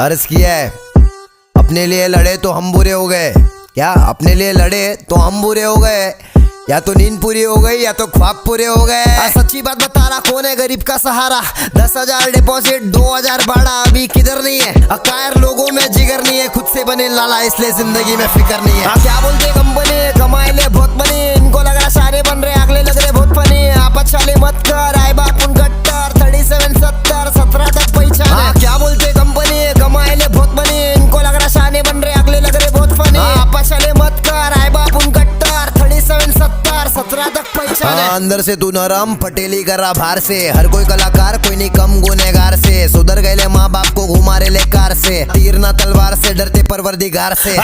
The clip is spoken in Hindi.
अर्ज किया है, अपने लिए लड़े तो हम बुरे हो गए। क्या अपने लिए लड़े तो हम बुरे हो गए? या तो नींद पूरी हो गई या तो ख्वाब पूरे हो गए। सच्ची बात बता रहा, कौन है गरीब का सहारा? 10,000 डिपॉजिट 2,000 भाड़ा, अभी किधर नहीं है। अकायर लोगों में जिगर नहीं है, खुद से बने लाला इसलिए जिंदगी में फिक्र नहीं है। क्या बोलते कंपनी कमाए ले बहुत बनी, इनको लग रहा सारे बन रहे, अगले लग रहे बहुत फनी। आप अच्छाले मत कर, आए बाप उन गट्टर 37 70 17 तक पहचान। क्या बोलते कंपनी कमाए ले बहुत बनी, इनको लग रहा शाने बन रहे, अगले लग रहे बहुत फनी। आप अच्छाले मत कर, आए बाप उन गट्टर 37 70 17 तक पहचान। अंदर से तू नरम पटेली कर रहा बाहर से, हर कोई कलाकार कोई नहीं कम गुनेगार से। सुधर गए माँ बाप को घुमा रहे ले कार से, तीर ना तलवार से डरते परवरदिगार से।